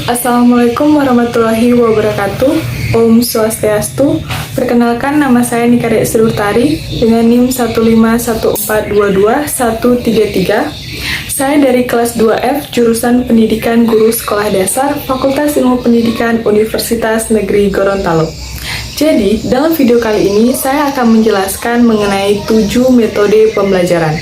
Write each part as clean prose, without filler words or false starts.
Assalamualaikum warahmatullahi wabarakatuh. Om Swastiastu. Perkenalkan, nama saya Nika Dek Sri dengan NIM 151422133. Saya dari kelas 2F, jurusan Pendidikan Guru Sekolah Dasar, Fakultas Ilmu Pendidikan Universitas Negeri Gorontalo. Jadi, dalam video kali ini saya akan menjelaskan mengenai 7 metode pembelajaran.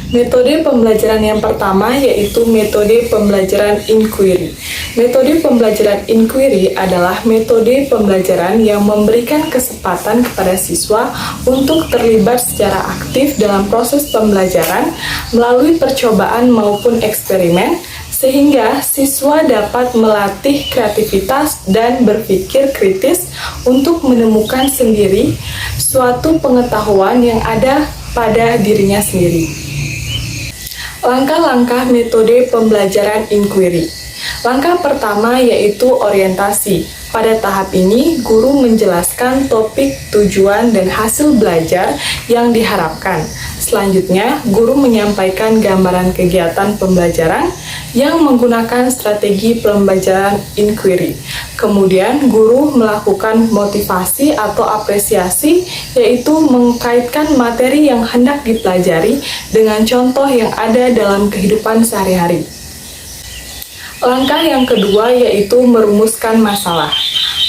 Metode pembelajaran yang pertama yaitu metode pembelajaran inquiry. Metode pembelajaran inquiry adalah metode pembelajaran yang memberikan kesempatan kepada siswa untuk terlibat secara aktif dalam proses pembelajaran melalui percobaan maupun eksperimen, sehingga siswa dapat melatih kreativitas dan berpikir kritis untuk menemukan sendiri suatu pengetahuan yang ada pada dirinya sendiri. Langkah-langkah metode pembelajaran inquiry. Langkah pertama yaitu orientasi. Pada tahap ini, guru menjelaskan topik, tujuan, dan hasil belajar yang diharapkan. Selanjutnya, guru menyampaikan gambaran kegiatan pembelajaran yang menggunakan strategi pembelajaran inquiry. Kemudian, guru melakukan motivasi atau apresiasi, yaitu mengkaitkan materi yang hendak dipelajari dengan contoh yang ada dalam kehidupan sehari-hari. Langkah yang kedua yaitu merumuskan masalah.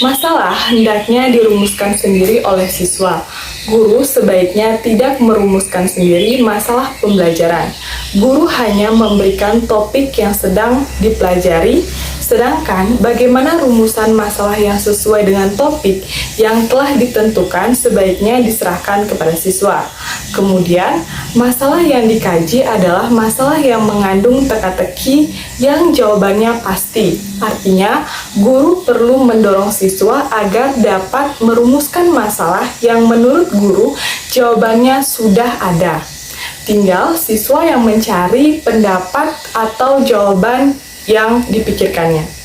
Masalah hendaknya dirumuskan sendiri oleh siswa. Guru sebaiknya tidak merumuskan sendiri masalah pembelajaran. Guru hanya memberikan topik yang sedang dipelajari, sedangkan bagaimana rumusan masalah yang sesuai dengan topik yang telah ditentukan sebaiknya diserahkan kepada siswa. Kemudian, masalah yang dikaji adalah masalah yang mengandung teka-teki yang jawabannya pasti. Artinya, guru perlu mendorong siswa agar dapat merumuskan masalah yang menurut guru jawabannya sudah ada. Tinggal siswa yang mencari pendapat atau jawaban yang dipikirkannya.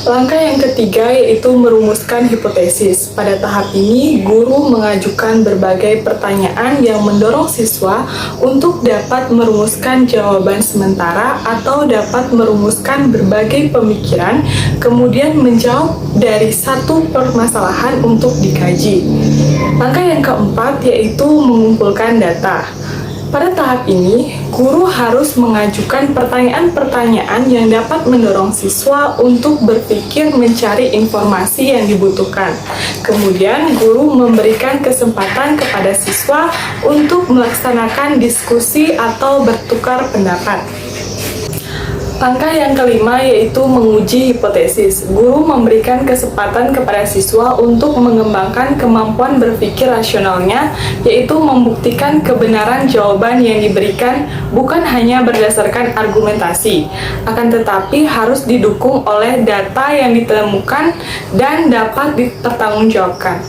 Langkah yang ketiga yaitu merumuskan hipotesis. Pada tahap ini, guru mengajukan berbagai pertanyaan yang mendorong siswa untuk dapat merumuskan jawaban sementara atau dapat merumuskan berbagai pemikiran, kemudian menjawab dari satu permasalahan untuk dikaji. Langkah yang keempat yaitu mengumpulkan data. Pada tahap ini, guru harus mengajukan pertanyaan-pertanyaan yang dapat mendorong siswa untuk berpikir mencari informasi yang dibutuhkan. Kemudian, guru memberikan kesempatan kepada siswa untuk melaksanakan diskusi atau bertukar pendapat. Langkah yang kelima yaitu menguji hipotesis. Guru memberikan kesempatan kepada siswa untuk mengembangkan kemampuan berpikir rasionalnya, yaitu membuktikan kebenaran jawaban yang diberikan bukan hanya berdasarkan argumentasi, akan tetapi harus didukung oleh data yang ditemukan dan dapat dipertanggungjawabkan.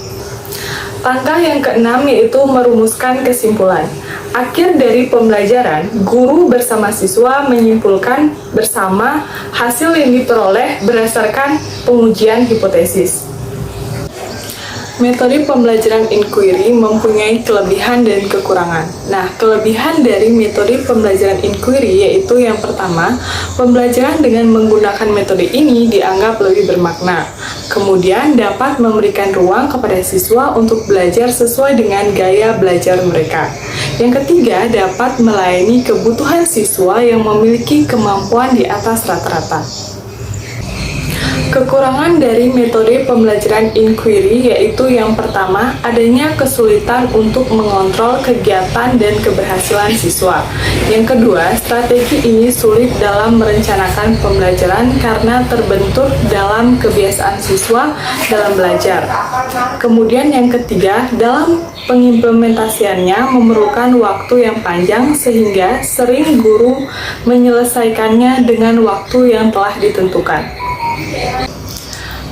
Langkah yang keenam yaitu merumuskan kesimpulan. Akhir dari pembelajaran, guru bersama siswa menyimpulkan bersama hasil yang diperoleh berdasarkan pengujian hipotesis. Metode pembelajaran inquiry mempunyai kelebihan dan kekurangan. Nah, kelebihan dari metode pembelajaran inquiry yaitu yang pertama, pembelajaran dengan menggunakan metode ini dianggap lebih bermakna. Kemudian dapat memberikan ruang kepada siswa untuk belajar sesuai dengan gaya belajar mereka. Yang ketiga, dapat melayani kebutuhan siswa yang memiliki kemampuan di atas rata-rata. Kekurangan dari metode pembelajaran inquiry yaitu yang pertama, adanya kesulitan untuk mengontrol kegiatan dan keberhasilan siswa. Yang kedua, strategi ini sulit dalam merencanakan pembelajaran karena terbentur dalam kebiasaan siswa dalam belajar. Kemudian yang ketiga, dalam pengimplementasiannya memerlukan waktu yang panjang sehingga sering guru menyelesaikannya dengan waktu yang telah ditentukan.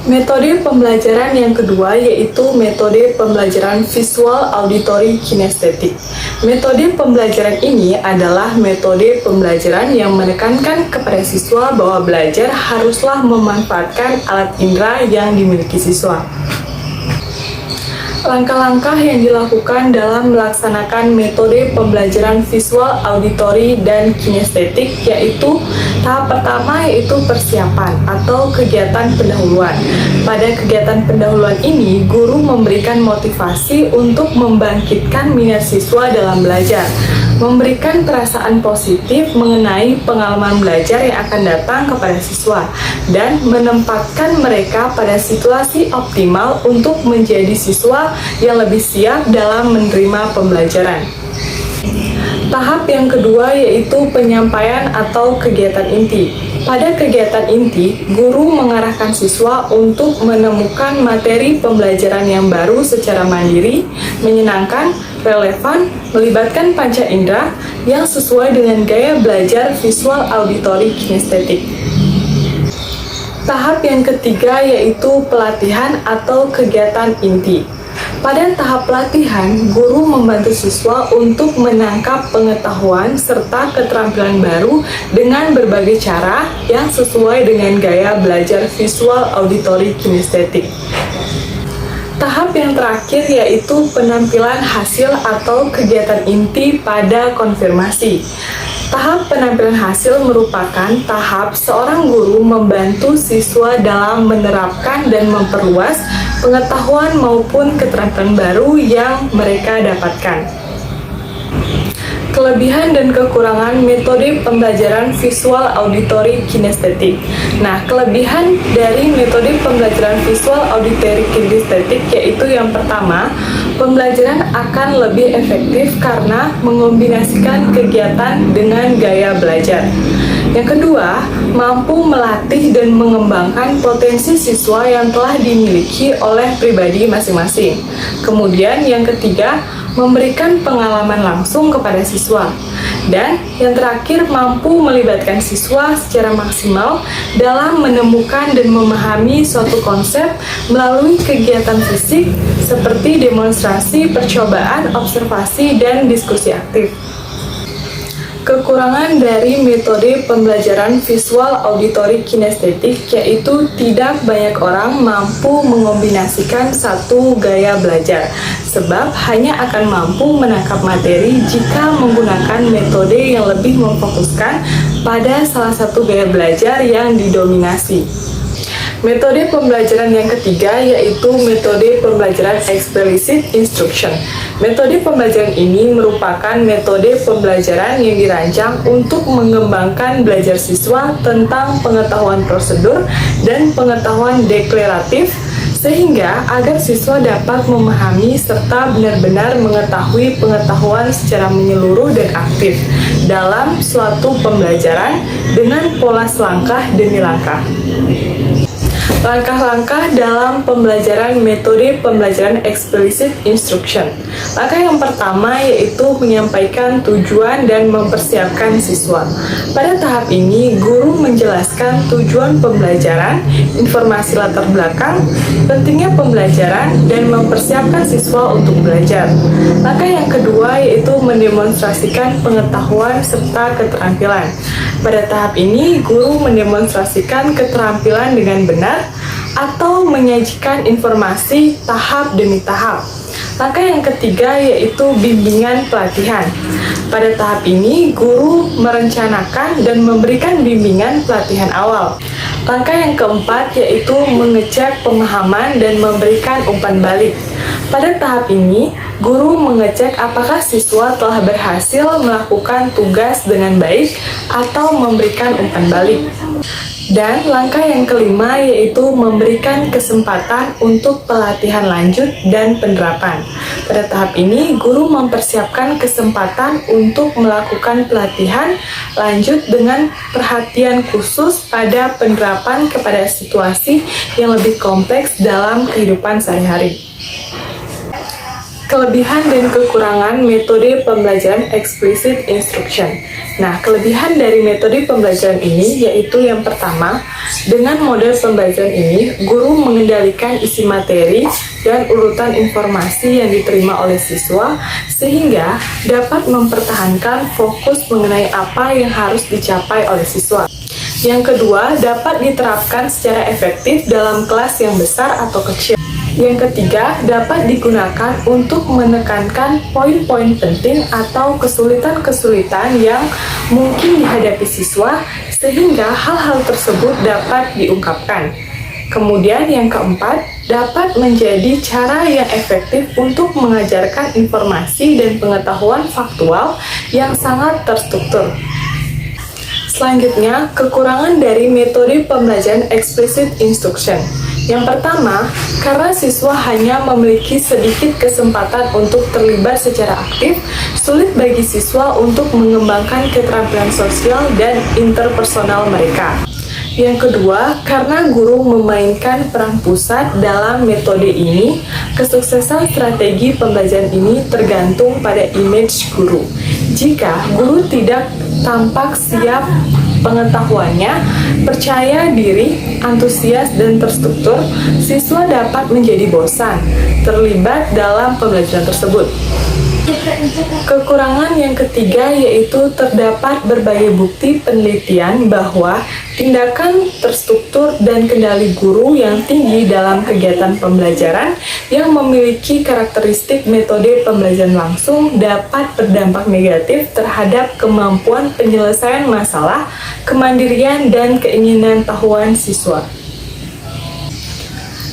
Metode pembelajaran yang kedua yaitu metode pembelajaran visual auditory kinestetik. Metode pembelajaran ini adalah metode pembelajaran yang menekankan kepada siswa bahwa belajar haruslah memanfaatkan alat indera yang dimiliki siswa. Langkah-langkah yang dilakukan dalam melaksanakan metode pembelajaran visual, auditori, dan kinestetik yaitu tahap pertama yaitu persiapan atau kegiatan pendahuluan. Pada kegiatan pendahuluan ini, guru memberikan motivasi untuk membangkitkan minat siswa dalam belajar, memberikan perasaan positif mengenai pengalaman belajar yang akan datang kepada siswa, dan menempatkan mereka pada situasi optimal untuk menjadi siswa yang lebih siap dalam menerima pembelajaran. Tahap yang kedua yaitu penyampaian atau kegiatan inti. Pada kegiatan inti, guru mengarahkan siswa untuk menemukan materi pembelajaran yang baru secara mandiri, menyenangkan, relevan, melibatkan panca indera yang sesuai dengan gaya belajar visual, auditori, kinestetik. Tahap yang ketiga yaitu pelatihan atau kegiatan inti. Pada tahap pelatihan, guru membantu siswa untuk menangkap pengetahuan serta keterampilan baru dengan berbagai cara yang sesuai dengan gaya belajar visual, auditori, kinestetik. Tahap yang terakhir yaitu penampilan hasil atau kegiatan inti pada konfirmasi. Tahap penampilan hasil merupakan tahap seorang guru membantu siswa dalam menerapkan dan memperluas pengetahuan maupun keterampilan baru yang mereka dapatkan. Kelebihan dan kekurangan metode pembelajaran visual, auditori, kinestetik. Nah, kelebihan dari metode pembelajaran visual, auditori, kinestetik yaitu yang pertama, pembelajaran akan lebih efektif karena mengombinasikan kegiatan dengan gaya belajar. Yang kedua, mampu melatih dan mengembangkan potensi siswa yang telah dimiliki oleh pribadi masing-masing. Kemudian yang ketiga, memberikan pengalaman langsung kepada siswa. Dan yang terakhir, mampu melibatkan siswa secara maksimal dalam menemukan dan memahami suatu konsep melalui kegiatan fisik seperti demonstrasi, percobaan, observasi, dan diskusi aktif. Kekurangan dari metode pembelajaran visual, auditori, kinestetik yaitu tidak banyak orang mampu mengombinasikan satu gaya belajar, sebab hanya akan mampu menangkap materi jika menggunakan metode yang lebih memfokuskan pada salah satu gaya belajar yang didominasi. Metode pembelajaran yang ketiga yaitu metode pembelajaran explicit instruction. Metode pembelajaran ini merupakan metode pembelajaran yang dirancang untuk mengembangkan belajar siswa tentang pengetahuan prosedur dan pengetahuan deklaratif sehingga agar siswa dapat memahami serta benar-benar mengetahui pengetahuan secara menyeluruh dan aktif dalam suatu pembelajaran dengan pola selangkah demi langkah. Langkah-langkah dalam pembelajaran metode pembelajaran explicit instruction. Langkah yang pertama yaitu menyampaikan tujuan dan mempersiapkan siswa. Pada tahap ini, guru menjelaskan tujuan pembelajaran, informasi latar belakang, pentingnya pembelajaran, dan mempersiapkan siswa untuk belajar. Langkah yang kedua yaitu mendemonstrasikan pengetahuan serta keterampilan. Pada tahap ini, guru mendemonstrasikan keterampilan dengan benar atau menyajikan informasi tahap demi tahap. Langkah yang ketiga yaitu bimbingan pelatihan. Pada tahap ini, guru merencanakan dan memberikan bimbingan pelatihan awal. Langkah yang keempat yaitu mengecek pemahaman dan memberikan umpan balik. Pada tahap ini, guru mengecek apakah siswa telah berhasil melakukan tugas dengan baik atau memberikan umpan balik. Dan langkah yang kelima yaitu memberikan kesempatan untuk pelatihan lanjut dan penerapan. Pada tahap ini, guru mempersiapkan kesempatan untuk melakukan pelatihan lanjut dengan perhatian khusus pada penerapan kepada situasi yang lebih kompleks dalam kehidupan sehari-hari. Kelebihan dan kekurangan metode pembelajaran explicit instruction. Nah, kelebihan dari metode pembelajaran ini yaitu yang pertama, dengan model pembelajaran ini, guru mengendalikan isi materi dan urutan informasi yang diterima oleh siswa sehingga dapat mempertahankan fokus mengenai apa yang harus dicapai oleh siswa. Yang kedua, dapat diterapkan secara efektif dalam kelas yang besar atau kecil. Yang ketiga, dapat digunakan untuk menekankan poin-poin penting atau kesulitan-kesulitan yang mungkin dihadapi siswa, sehingga hal-hal tersebut dapat diungkapkan. Kemudian yang keempat, dapat menjadi cara yang efektif untuk mengajarkan informasi dan pengetahuan faktual yang sangat terstruktur. Selanjutnya, kekurangan dari metode pembelajaran explicit instruction. Yang pertama, karena siswa hanya memiliki sedikit kesempatan untuk terlibat secara aktif, sulit bagi siswa untuk mengembangkan keterampilan sosial dan interpersonal mereka. Yang kedua, karena guru memainkan peran pusat dalam metode ini, kesuksesan strategi pembelajaran ini tergantung pada image guru. Jika guru tidak tampak siap pengetahuannya, percaya diri, antusias, dan terstruktur, siswa dapat menjadi bosan terlibat dalam pembelajaran tersebut. Kekurangan yang ketiga yaitu terdapat berbagai bukti penelitian bahwa tindakan terstruktur dan kendali guru yang tinggi dalam kegiatan pembelajaran yang memiliki karakteristik metode pembelajaran langsung dapat berdampak negatif terhadap kemampuan penyelesaian masalah, kemandirian, dan keinginan tahuan siswa.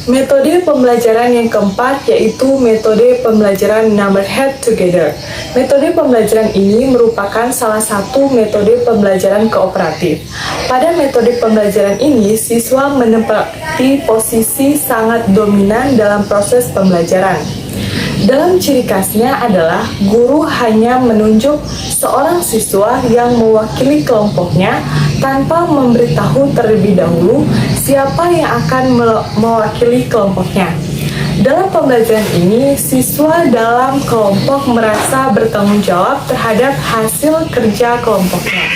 Metode pembelajaran yang keempat yaitu metode pembelajaran number head together. Metode pembelajaran ini merupakan salah satu metode pembelajaran kooperatif. Pada metode pembelajaran ini, siswa menempati posisi sangat dominan dalam proses pembelajaran. Dalam ciri khasnya adalah guru hanya menunjuk seorang siswa yang mewakili kelompoknya tanpa memberitahu terlebih dahulu siapa yang akan mewakili kelompoknya. Dalam pembelajaran ini, siswa dalam kelompok merasa bertanggung jawab terhadap hasil kerja kelompoknya.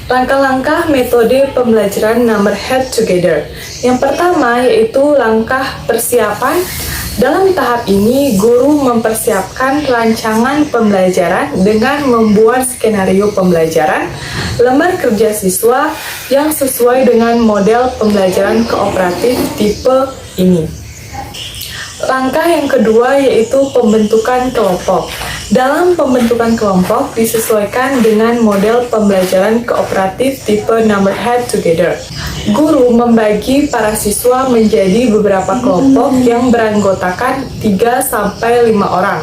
Langkah-langkah metode pembelajaran number head together. Yang pertama yaitu langkah persiapan. Dalam tahap ini, guru mempersiapkan rancangan pembelajaran dengan membuat skenario pembelajaran, lembar kerja siswa yang sesuai dengan model pembelajaran kooperatif tipe ini. Langkah yang kedua yaitu pembentukan kelompok. Dalam pembentukan kelompok disesuaikan dengan model pembelajaran kooperatif tipe number head together. Guru membagi para siswa menjadi beberapa kelompok yang beranggotakan 3-5 orang.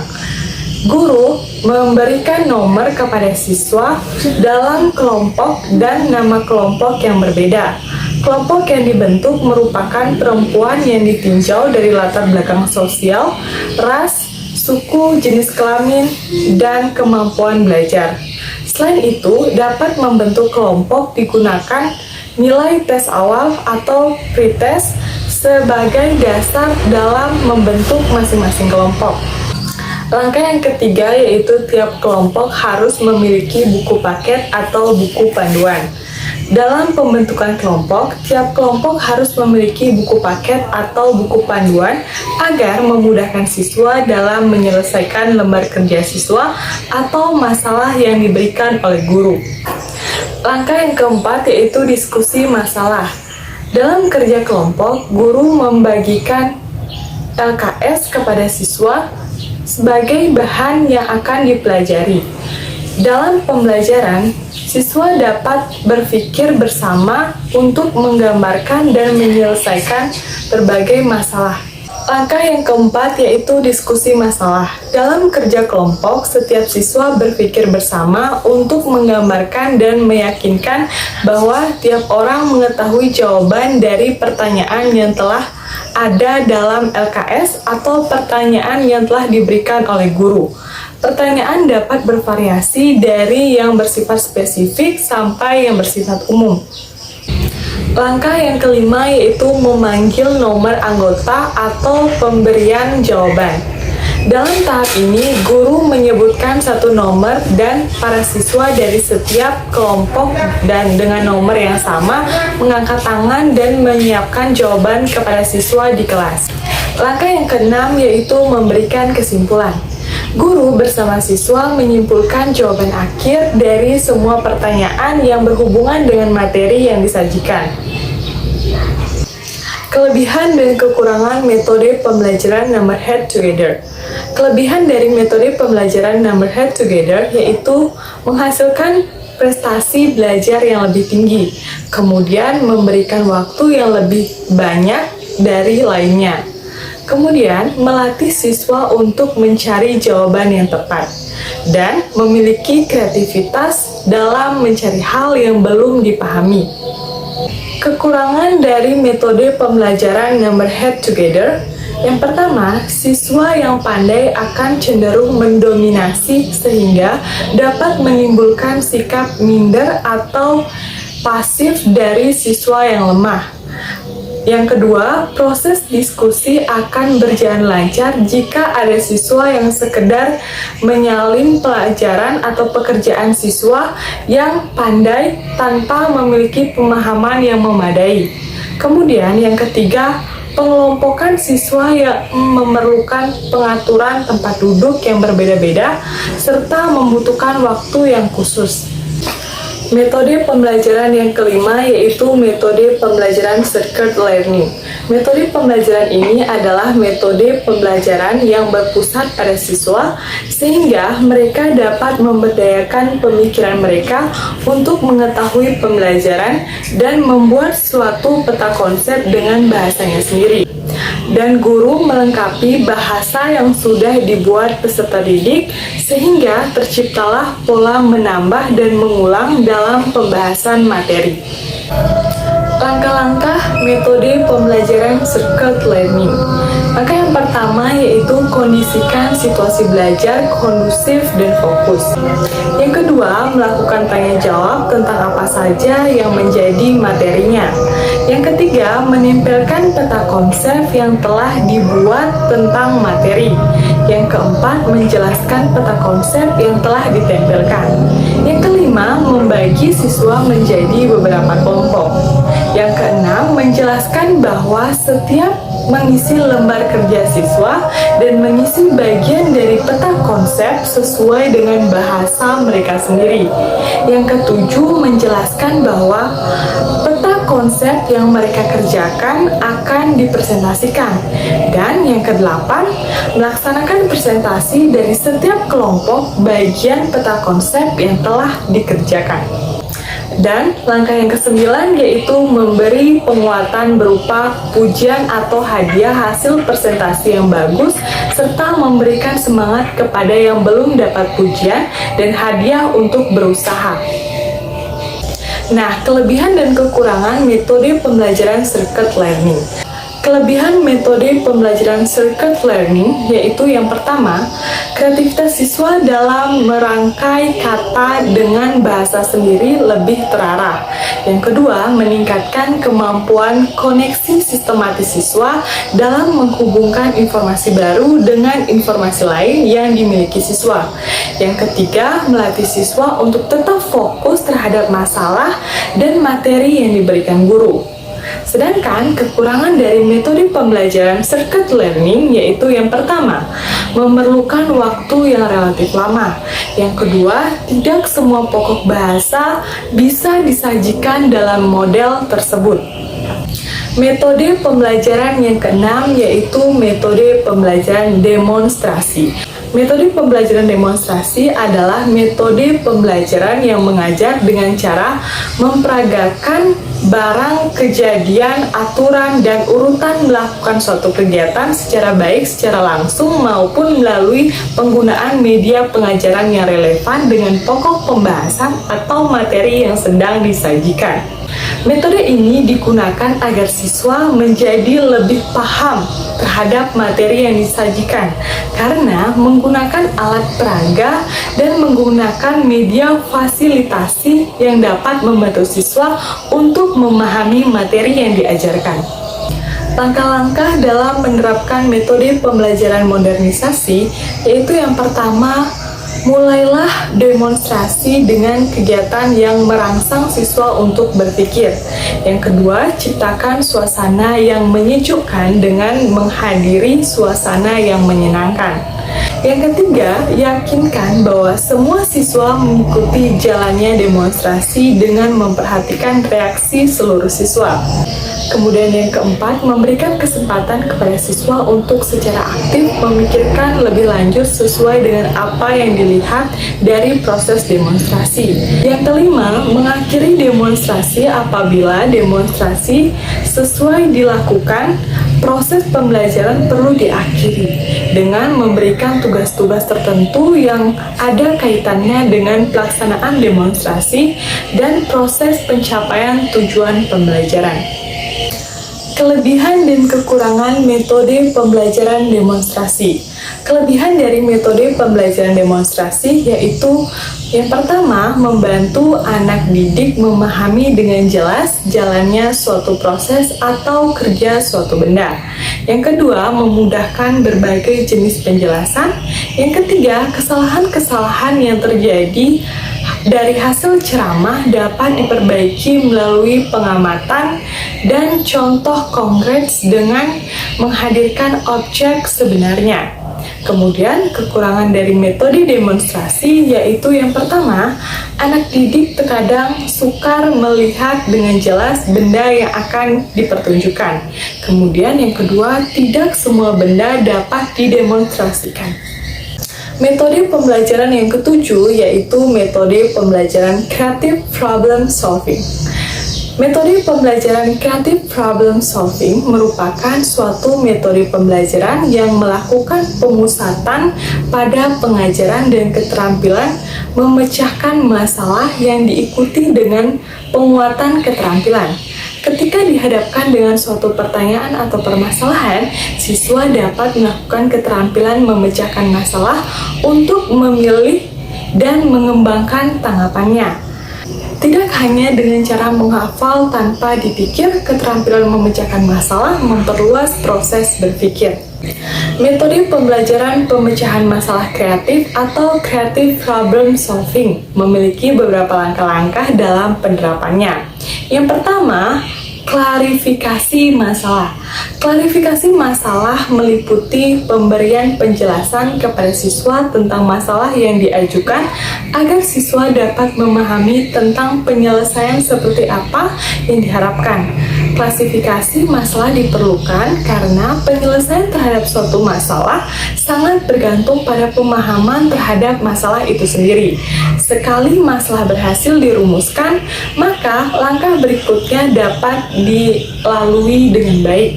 Guru memberikan nomor kepada siswa dalam kelompok dan nama kelompok yang berbeda. Kelompok yang dibentuk merupakan perempuan yang ditinjau dari latar belakang sosial, ras, suku, jenis kelamin, dan kemampuan belajar. Selain itu, dapat membentuk kelompok digunakan nilai tes awal atau pretest sebagai dasar dalam membentuk masing-masing kelompok. Langkah yang ketiga yaitu tiap kelompok harus memiliki buku paket atau buku panduan. Dalam pembentukan kelompok, tiap kelompok harus memiliki buku paket atau buku panduan agar memudahkan siswa dalam menyelesaikan lembar kerja siswa atau masalah yang diberikan oleh guru. Langkah yang keempat yaitu diskusi masalah. Dalam kerja kelompok, guru membagikan LKS kepada siswa sebagai bahan yang akan dipelajari. Dalam pembelajaran, siswa dapat berpikir bersama untuk menggambarkan dan menyelesaikan berbagai masalah. Langkah yang keempat yaitu diskusi masalah. Dalam kerja kelompok, setiap siswa berpikir bersama untuk menggambarkan dan meyakinkan bahwa tiap orang mengetahui jawaban dari pertanyaan yang telah ada dalam LKS atau pertanyaan yang telah diberikan oleh guru. Pertanyaan dapat bervariasi dari yang bersifat spesifik sampai yang bersifat umum. Langkah yang kelima yaitu memanggil nomor anggota atau pemberian jawaban. Dalam tahap ini, guru menyebutkan satu nomor dan para siswa dari setiap kelompok dan dengan nomor yang sama mengangkat tangan dan menyiapkan jawaban kepada siswa di kelas. Langkah yang keenam yaitu memberikan kesimpulan. Guru bersama siswa menyimpulkan jawaban akhir dari semua pertanyaan yang berhubungan dengan materi yang disajikan. Kelebihan dan kekurangan metode pembelajaran number head together. Kelebihan dari metode pembelajaran number head together yaitu menghasilkan prestasi belajar yang lebih tinggi, kemudian memberikan waktu yang lebih banyak dari lainnya, kemudian melatih siswa untuk mencari jawaban yang tepat, dan memiliki kreativitas dalam mencari hal yang belum dipahami. Kekurangan dari metode pembelajaran number head together. Yang pertama, siswa yang pandai akan cenderung mendominasi sehingga dapat menimbulkan sikap minder atau pasif dari siswa yang lemah. Yang kedua, proses diskusi akan berjalan lancar jika ada siswa yang sekedar menyalin pelajaran atau pekerjaan siswa yang pandai tanpa memiliki pemahaman yang memadai. Kemudian yang ketiga, pengelompokan siswa yang memerlukan pengaturan tempat duduk yang berbeda-beda serta membutuhkan waktu yang khusus. Metode pembelajaran yang kelima yaitu metode pembelajaran circuit learning. Metode pembelajaran ini adalah metode pembelajaran yang berpusat pada siswa sehingga mereka dapat memberdayakan pemikiran mereka untuk mengetahui pembelajaran dan membuat suatu peta konsep dengan bahasanya sendiri. Dan guru melengkapi bahasa yang sudah dibuat peserta didik sehingga terciptalah pola menambah dan mengulang dalam pembahasan materi. Langkah-langkah metode pembelajaran circuit learning. Langkah yang pertama yaitu kondisikan situasi belajar kondusif dan fokus. Yang kedua, melakukan tanya jawab tentang apa saja yang menjadi materinya. Yang ketiga, menempelkan peta konsep yang telah dibuat tentang materi. Yang keempat, menjelaskan peta konsep yang telah ditempelkan. Yang kelima, membagi siswa menjadi beberapa kelompok. Yang keenam, menjelaskan bahwa setiap mengisi lembar kerja siswa dan mengisi bagian dari peta konsep sesuai dengan bahasa mereka sendiri. Yang ketujuh, menjelaskan bahwa peta konsep yang mereka kerjakan akan dipresentasikan. Dan yang kedelapan, melaksanakan presentasi dari setiap kelompok bagian peta konsep yang telah dikerjakan. Dan langkah yang kesembilan yaitu memberi penguatan berupa pujian atau hadiah hasil presentasi yang bagus serta memberikan semangat kepada yang belum dapat pujian dan hadiah untuk berusaha. Nah, kelebihan dan kekurangan metode pembelajaran circuit learning. Kelebihan metode pembelajaran circuit learning yaitu yang pertama, kreativitas siswa dalam merangkai kata dengan bahasa sendiri lebih terarah. Yang kedua, meningkatkan kemampuan koneksi sistematis siswa dalam menghubungkan informasi baru dengan informasi lain yang dimiliki siswa. Yang ketiga, melatih siswa untuk tetap fokus terhadap masalah dan materi yang diberikan guru. Sedangkan kekurangan dari metode pembelajaran circuit learning yaitu yang pertama, memerlukan waktu yang relatif lama. Yang kedua, tidak semua pokok bahasa bisa disajikan dalam model tersebut. Metode pembelajaran yang keenam yaitu metode pembelajaran demonstrasi. Metode pembelajaran demonstrasi adalah metode pembelajaran yang mengajar dengan cara memperagakan barang, kejadian, aturan, dan urutan melakukan suatu kegiatan secara baik, secara langsung, maupun melalui penggunaan media pengajaran yang relevan dengan pokok pembahasan atau materi yang sedang disajikan. Metode ini digunakan agar siswa menjadi lebih paham terhadap materi yang disajikan karena menggunakan alat peraga dan menggunakan media fasilitasi yang dapat membantu siswa untuk memahami materi yang diajarkan. Langkah-langkah dalam menerapkan metode pembelajaran modernisasi yaitu yang pertama, mulailah demonstrasi dengan kegiatan yang merangsang siswa untuk berpikir. Yang kedua, ciptakan suasana yang menyejukkan dengan menghadiri suasana yang menyenangkan. Yang ketiga, yakinkan bahwa semua siswa mengikuti jalannya demonstrasi dengan memperhatikan reaksi seluruh siswa. Kemudian yang keempat, memberikan kesempatan kepada siswa untuk secara aktif memikirkan lebih lanjut sesuai dengan apa yang dilihat dari proses demonstrasi. Yang kelima, mengakhiri demonstrasi apabila demonstrasi sesuai dilakukan, proses pembelajaran perlu diakhiri dengan memberikan tugas-tugas tertentu yang ada kaitannya dengan pelaksanaan demonstrasi dan proses pencapaian tujuan pembelajaran. Kelebihan dan kekurangan metode pembelajaran demonstrasi. Kelebihan dari metode pembelajaran demonstrasi yaitu yang pertama, membantu anak didik memahami dengan jelas jalannya suatu proses atau kerja suatu benda. Yang kedua, memudahkan berbagai jenis penjelasan. Yang ketiga, kesalahan-kesalahan yang terjadi dari hasil ceramah dapat diperbaiki melalui pengamatan dan contoh konkret dengan menghadirkan objek sebenarnya. Kemudian, kekurangan dari metode demonstrasi yaitu yang pertama, anak didik terkadang sukar melihat dengan jelas benda yang akan dipertunjukkan. Kemudian yang kedua, tidak semua benda dapat didemonstrasikan. Metode pembelajaran yang ketujuh yaitu metode pembelajaran creative problem solving. Metode pembelajaran creative problem solving merupakan suatu metode pembelajaran yang melakukan pemusatan pada pengajaran dan keterampilan memecahkan masalah yang diikuti dengan penguatan keterampilan. Ketika dihadapkan dengan suatu pertanyaan atau permasalahan, siswa dapat melakukan keterampilan memecahkan masalah untuk memilih dan mengembangkan tanggapannya. Tidak hanya dengan cara menghafal tanpa dipikir, keterampilan memecahkan masalah memperluas proses berpikir. Metode pembelajaran pemecahan masalah kreatif atau creative problem solving memiliki beberapa langkah-langkah dalam penerapannya. Yang pertama, klarifikasi masalah. Klarifikasi masalah meliputi pemberian penjelasan kepada siswa tentang masalah yang diajukan agar siswa dapat memahami tentang penyelesaian seperti apa yang diharapkan. Klasifikasi masalah diperlukan karena penyelesaian terhadap suatu masalah sangat bergantung pada pemahaman terhadap masalah itu sendiri. Sekali masalah berhasil dirumuskan, maka langkah berikutnya dapat dilalui dengan baik.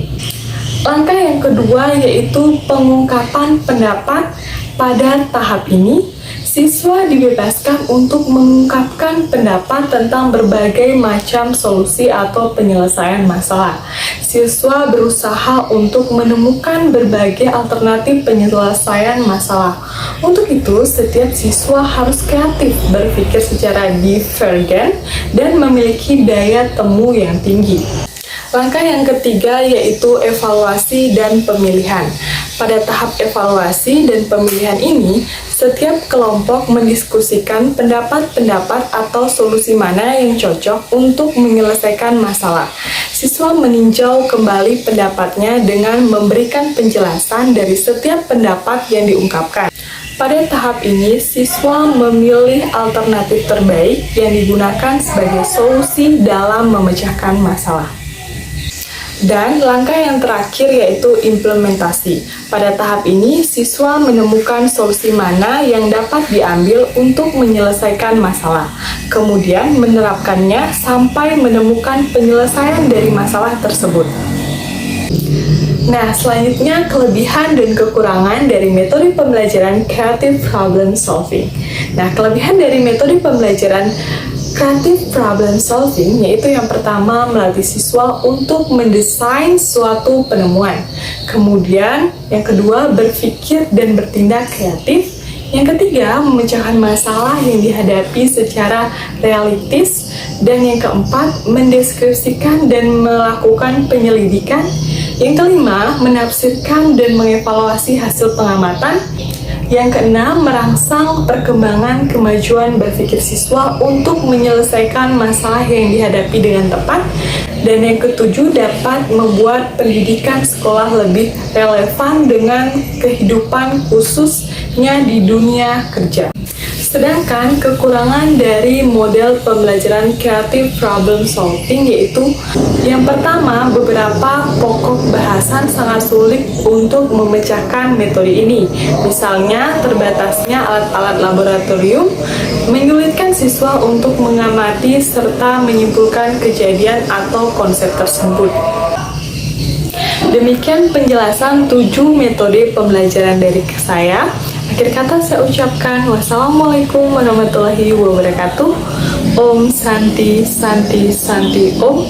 Langkah yang kedua yaitu pengungkapan pendapat. Pada tahap ini, siswa dibebaskan untuk mengungkapkan pendapat tentang berbagai macam solusi atau penyelesaian masalah. Siswa berusaha untuk menemukan berbagai alternatif penyelesaian masalah. Untuk itu, setiap siswa harus kreatif, berpikir secara divergen, dan memiliki daya temu yang tinggi. Langkah yang ketiga yaitu evaluasi dan pemilihan. Pada tahap evaluasi dan pemilihan ini, setiap kelompok mendiskusikan pendapat-pendapat atau solusi mana yang cocok untuk menyelesaikan masalah. Siswa meninjau kembali pendapatnya dengan memberikan penjelasan dari setiap pendapat yang diungkapkan. Pada tahap ini, siswa memilih alternatif terbaik yang digunakan sebagai solusi dalam memecahkan masalah. Dan langkah yang terakhir yaitu implementasi. Pada tahap ini, siswa menemukan solusi mana yang dapat diambil untuk menyelesaikan masalah, kemudian menerapkannya sampai menemukan penyelesaian dari masalah tersebut. Nah, selanjutnya kelebihan dan kekurangan dari metode pembelajaran creative problem solving. Nah, kelebihan dari metode pembelajaran creative problem solving yaitu yang pertama, melatih siswa untuk mendesain suatu penemuan. Kemudian yang kedua, berpikir dan bertindak kreatif. Yang ketiga, memecahkan masalah yang dihadapi secara realistis. Dan yang keempat, mendeskripsikan dan melakukan penyelidikan. Yang kelima, menafsirkan dan mengevaluasi hasil pengamatan. Yang keenam, merangsang perkembangan kemajuan berpikir siswa untuk menyelesaikan masalah yang dihadapi dengan tepat. Dan yang ketujuh, dapat membuat pendidikan sekolah lebih relevan dengan kehidupan khususnya di dunia kerja. Sedangkan kekurangan dari model pembelajaran creative problem solving yaitu yang pertama, beberapa pokok bahasan sangat sulit untuk memecahkan metode ini. Misalnya, terbatasnya alat-alat laboratorium menyulitkan siswa untuk mengamati serta menyimpulkan kejadian atau konsep tersebut. Demikian penjelasan 7 metode pembelajaran dari saya. Akhir kata saya ucapkan wassalamualaikum warahmatullahi wabarakatuh. Om Santi Santi Santi Om.